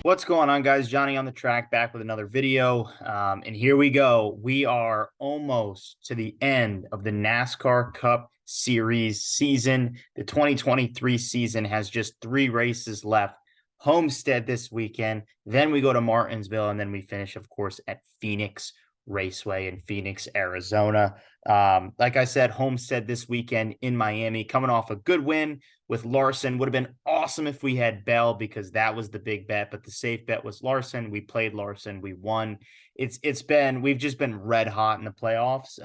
What's going on, guys? Johnny on the track, back with another video. And here we go. We are almost to the end of the NASCAR Cup Series season. The 2023 season has just 3 races left. Homestead this weekend, then we go to Martinsville, and then we finish, of course, at Phoenix Raceway in Phoenix, Arizona. Like I said, Homestead this weekend in Miami, coming off a good win with Larson. Would have been awesome if we had Bell, because that was the big bet, but the safe bet was Larson. We played Larson, we won. We've just been red hot in the playoffs.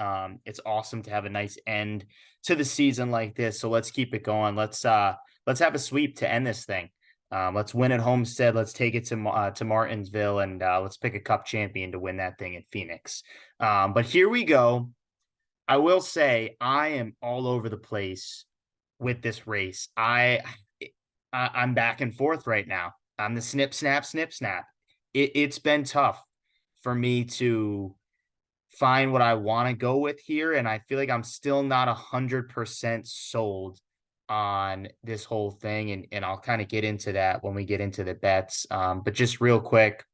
It's awesome to have a nice end to the season like this. So let's keep it going. Let's have a sweep to end this thing. Let's win at Homestead. Let's take it to Martinsville, and let's pick a Cup champion to win that thing in Phoenix. But here we go. I will say I am all over the place with this race. I'm back and forth right now. I'm the snip, snap, snip, snap. It's been tough for me to find what I want to go with here, and I feel like I'm still not 100% sold on this whole thing, and I'll kind of get into that when we get into the bets. But just real quick,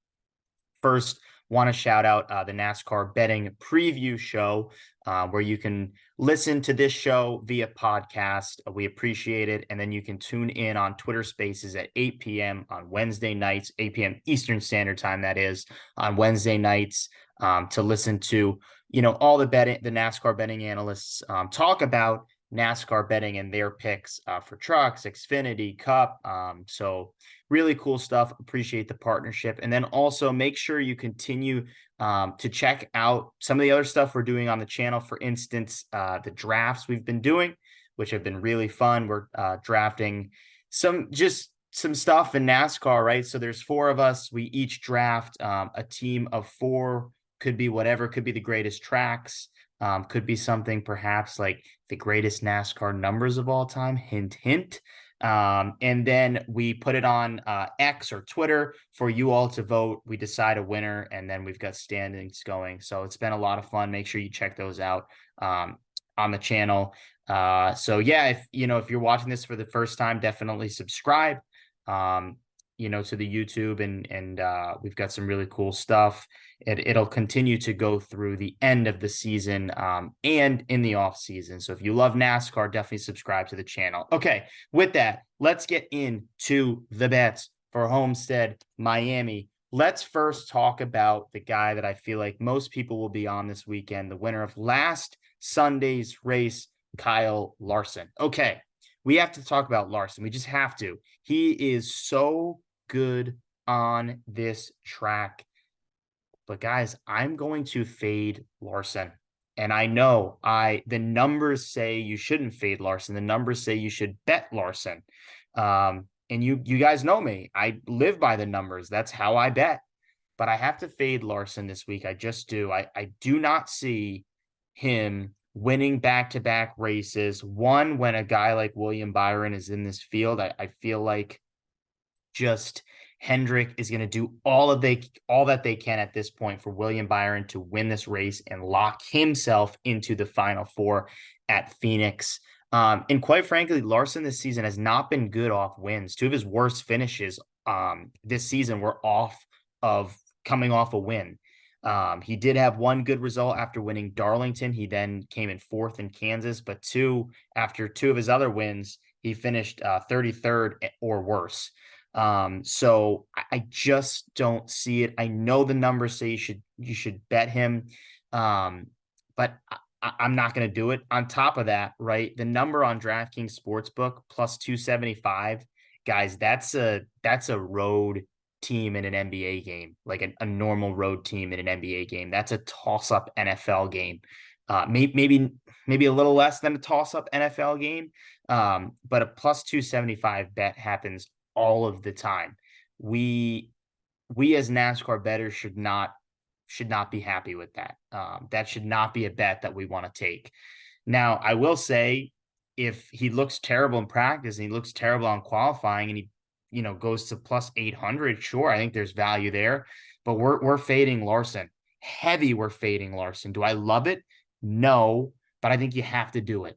first, want to shout out the NASCAR betting preview show, where you can listen to this show via podcast. We appreciate it. And then you can tune in on Twitter Spaces at 8 p.m. on Wednesday nights, 8 p.m. Eastern Standard Time, that is, on Wednesday nights, to listen to, all the NASCAR betting analysts talk about NASCAR betting and their picks for trucks, Xfinity, Cup. So really cool stuff. Appreciate the partnership. And then also make sure you continue to check out some of the other stuff we're doing on the channel. For instance, the drafts we've been doing, which have been really fun. We're drafting some stuff in NASCAR, right? So there's 4 of us. We each draft a team of 4, could be whatever, could be the greatest tracks. Could be something perhaps like the greatest NASCAR numbers of all time, hint, hint. And then we put it on X or Twitter for you all to vote. We decide a winner, and then we've got standings going. So it's been a lot of fun. Make sure you check those out on the channel. So yeah, if you're watching this for the first time, definitely subscribe. To the YouTube, and we've got some really cool stuff. It'll continue to go through the end of the season and in the off season. So if you love NASCAR, definitely subscribe to the channel. Okay, with that, let's get into the bets for Homestead, Miami. Let's first talk about the guy that I feel like most people will be on this weekend, the winner of last Sunday's race, Kyle Larson. Okay, we have to talk about Larson. We just have to. He is so good on this track. But guys, I'm going to fade Larson. And I know the numbers say you shouldn't fade Larson. The numbers say you should bet Larson. And you guys know me. I live by the numbers. That's how I bet. But I have to fade Larson this week. I just do. I do not see him winning back-to-back races. One, when a guy like William Byron is in this field, I feel like just Hendrick is going to do all that they can at this point for William Byron to win this race and lock himself into the Final 4 at Phoenix. And quite frankly, Larson this season has not been good off wins. 2 of his worst finishes this season were coming off a win. He did have one good result after winning Darlington. He then came in 4th in Kansas, but after 2 of his other wins, he finished 33rd or worse. So I just don't see it. I know the numbers say you should bet him, but I'm not going to do it. On top of that, right, the number on DraftKings Sportsbook plus 275, guys, that's a road team in an NBA game, like a normal road team in an NBA game. That's a toss-up NFL game. Maybe a little less than a toss-up NFL game, but a plus 275 bet happens all of the time. We as NASCAR bettors should not should not be happy with that. That should not be a bet that we want to take. Now, I will say, if he looks terrible in practice and he looks terrible on qualifying and he, goes to plus 800, sure, I think there's value there. But we're fading Larson. Heavy, we're fading Larson. Do I love it? No, but I think you have to do it.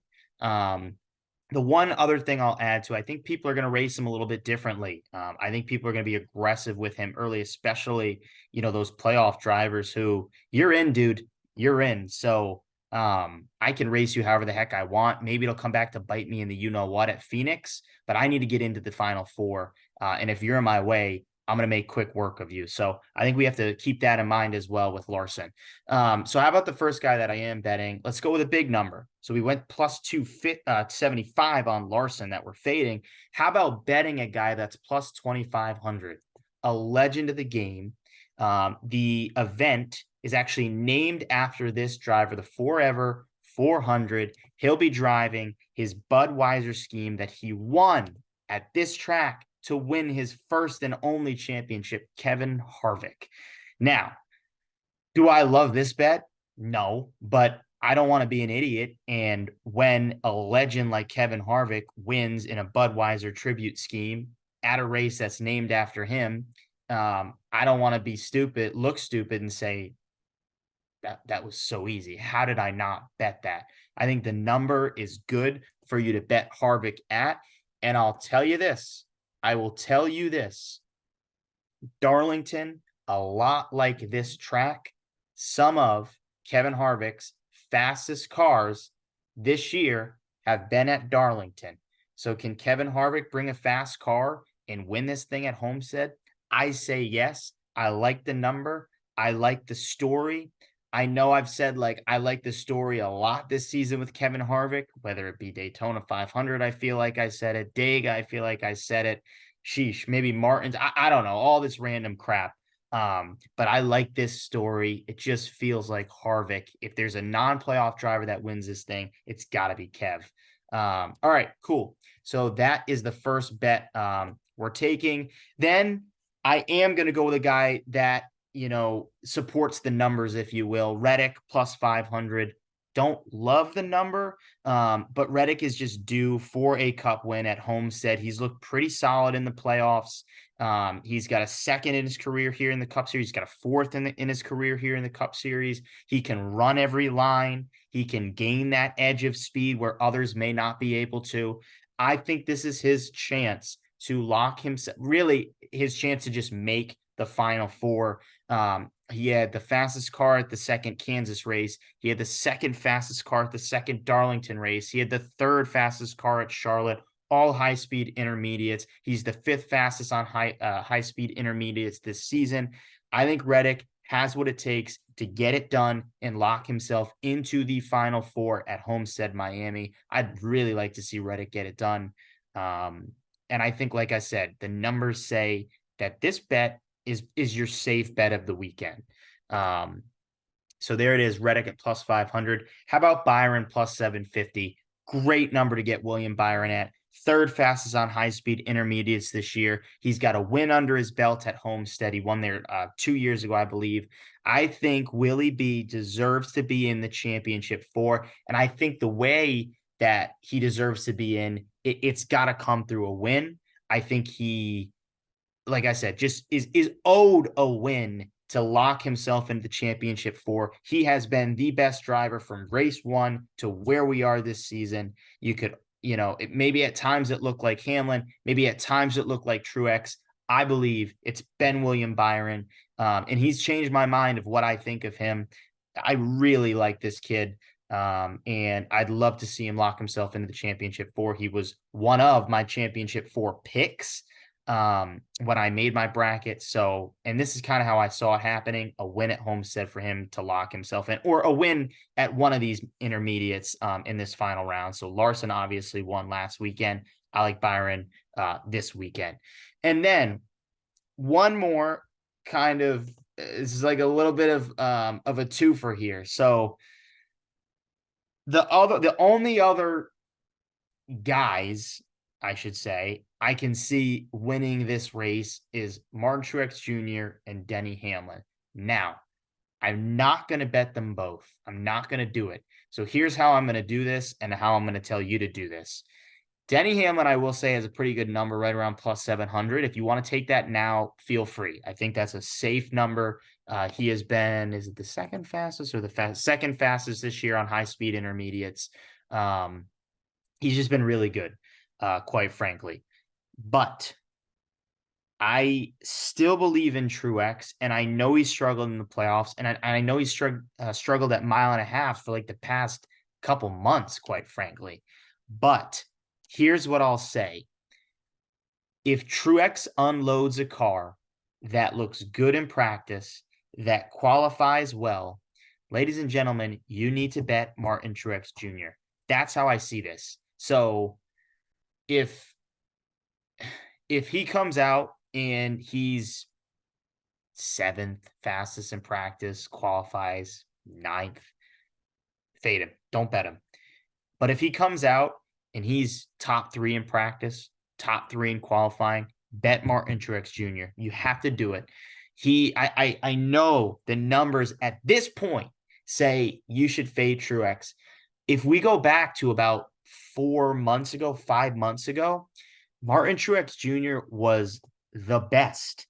The one other thing I'll add to, I think people are going to race him a little bit differently. I think people are going to be aggressive with him early, especially, those playoff drivers who you're in, dude, you're in. So I can race you however the heck I want. Maybe it'll come back to bite me in the what at Phoenix, but I need to get into the final four. And if you're in my way, I'm going to make quick work of you. So I think we have to keep that in mind as well with Larson. So how about the first guy that I am betting? Let's go with a big number. So we went plus 275 on Larson that we're fading. How about betting a guy that's plus 2,500, a legend of the game? The event is actually named after this driver, the Forever 400. He'll be driving his Budweiser scheme that he won at this track to win his first and only championship, Kevin Harvick. Now, do I love this bet? No, but I don't want to be an idiot. And when a legend like Kevin Harvick wins in a Budweiser tribute scheme at a race that's named after him, I don't want to be stupid, look stupid and say, that was so easy. How did I not bet that? I think the number is good for you to bet Harvick at. And I'll tell you this. I will tell you this. Darlington, a lot like this track, some of Kevin Harvick's fastest cars this year have been at Darlington. So can Kevin Harvick bring a fast car and win this thing at Homestead? I say yes. I like the number. I like the story. I know I've said, I like the story a lot this season with Kevin Harvick, whether it be Daytona 500, I feel like I said it. Dega, I feel like I said it. Sheesh, maybe Martin's. I don't know, all this random crap. But I like this story. It just feels like Harvick. If there's a non-playoff driver that wins this thing, it's got to be Kev. All right, cool. So that is the first bet we're taking. Then I am going to go with a guy that, supports the numbers, if you will. Reddick plus 500. Don't love the number, but Reddick is just due for a cup win at Homestead. He's looked pretty solid in the playoffs. He's got a second in his career here in the Cup Series. He's got a fourth in his career here in the Cup Series. He can run every line. He can gain that edge of speed where others may not be able to. I think this is his chance to lock himself, really his chance to just make the final four. He had the fastest car at the second Kansas race. He had the second fastest car at the second Darlington race. He had the third fastest car at Charlotte, all high-speed intermediates. He's the fifth fastest on high-speed intermediates this season. I think Reddick has what it takes to get it done and lock himself into the final four at Homestead, Miami. I'd really like to see Reddick get it done. And I think, like I said, the numbers say that this bet is your safe bet of the weekend. So there it is, Reddick at plus 500. How about Byron plus 750? Great number to get William Byron at. Third fastest on high-speed intermediates this year. He's got a win under his belt at Homestead. He won there 2 years ago, I believe. I think Willie B deserves to be in the championship four, and I think the way that he deserves to be in, it's got to come through a win. I think he, like I said, just is owed a win to lock himself into the championship four. He has been the best driver from race one to where we are this season. You could, maybe at times it looked like Hamlin, maybe at times it looked like Truex. I believe it's been William Byron, and he's changed my mind of what I think of him. I really like this kid. And I'd love to see him lock himself into the championship four. He was one of my championship four picks when I made my bracket. So, and this is kind of how I saw it happening, a win at Homestead for him to lock himself in, or a win at one of these intermediates in this final round. So Larson obviously won last weekend. I like Byron this weekend. And then one more kind of, this is like a little bit of a twofer here. So the only other guys, I should say, I can see winning this race is Martin Truex Jr. and Denny Hamlin. Now, I'm not going to bet them both. I'm not going to do it. So here's how I'm going to do this and how I'm going to tell you to do this. Denny Hamlin, I will say, has a pretty good number right around plus 700. If you want to take that now, feel free. I think that's a safe number. He has been, is it the second fastest or the second fastest this year on high-speed intermediates? He's just been really good, quite frankly. But I still believe in Truex, and I know he struggled in the playoffs, and I know he struggled at mile and a half for like the past couple months, quite frankly. But here's what I'll say. If Truex unloads a car that looks good in practice, that qualifies well, ladies and gentlemen, you need to bet Martin Truex Jr. That's how I see this. So if he comes out and he's 7th fastest in practice, qualifies 9th, fade him. Don't bet him. But if he comes out and he's top 3 in practice, top 3 in qualifying, bet Martin Truex Jr. You have to do it. I know the numbers at this point say you should fade Truex. If we go back to about 4 months ago, 5 months ago, Martin Truex Jr. was the best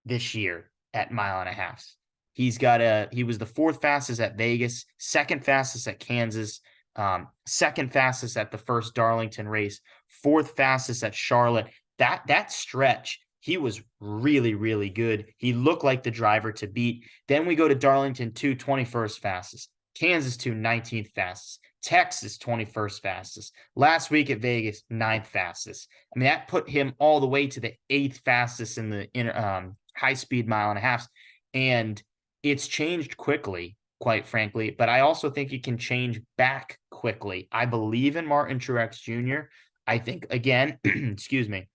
this year at mile and a half. He was the 4th fastest at Vegas, 2nd fastest at Kansas, 2nd fastest at the first Darlington race, 4th fastest at Charlotte. That stretch, he was really, really good. He looked like the driver to beat. Then we go to Darlington 2, 21st fastest, Kansas 2, 19th fastest, Texas 21st fastest. Last week at Vegas, 9th fastest. I mean, that put him all the way to the 8th fastest in the high-speed mile and a half. And it's changed quickly, quite frankly, but I also think it can change back quickly. I believe in Martin Truex Jr. I think, again, excuse me,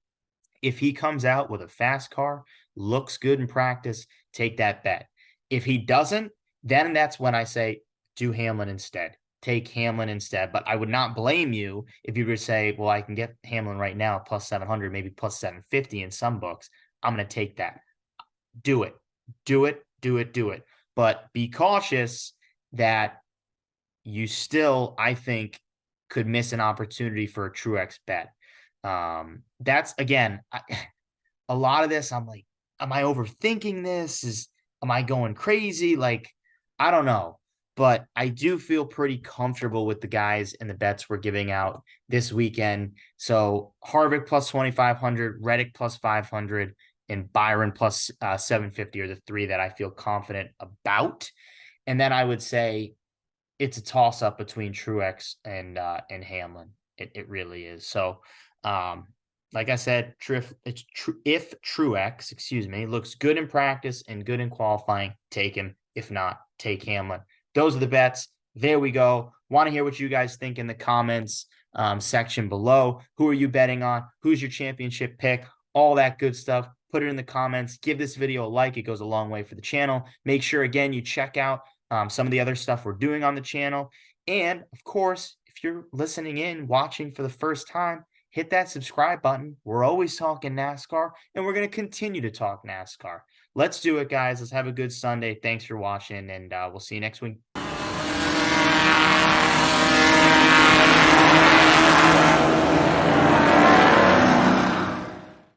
if he comes out with a fast car, looks good in practice, take that bet. If he doesn't, then that's when I say do Hamlin instead. Take Hamlin instead. But I would not blame you if you were to say, well, I can get Hamlin right now plus 700, maybe plus 750 in some books. I'm going to take that. Do it. Do it. Do it. Do it. But be cautious that you still, I think, could miss an opportunity for a Truex bet. That's, again, a lot of this, I'm like, am I overthinking this? Am I going crazy? Like, I don't know. But I do feel pretty comfortable with the guys and the bets we're giving out this weekend. So Harvick plus 2,500, Reddick plus 500, and Byron plus 750 are the 3 that I feel confident about. And then I would say it's a toss-up between Truex and Hamlin. It really is. So, like I said, if Truex, excuse me, looks good in practice and good in qualifying, take him. If not, take Hamlin. Those are the bets. There we go. Want to hear what you guys think in the comments section below. Who are you betting on? Who's your championship pick? All that good stuff. Put it in the comments. Give this video a like. It goes a long way for the channel. Make sure, again, you check out some of the other stuff we're doing on the channel. And, of course, if you're listening in, watching for the first time, hit that subscribe button. We're always talking NASCAR, and we're going to continue to talk NASCAR. Let's do it, guys. Let's have a good Sunday. Thanks for watching, and we'll see you next week.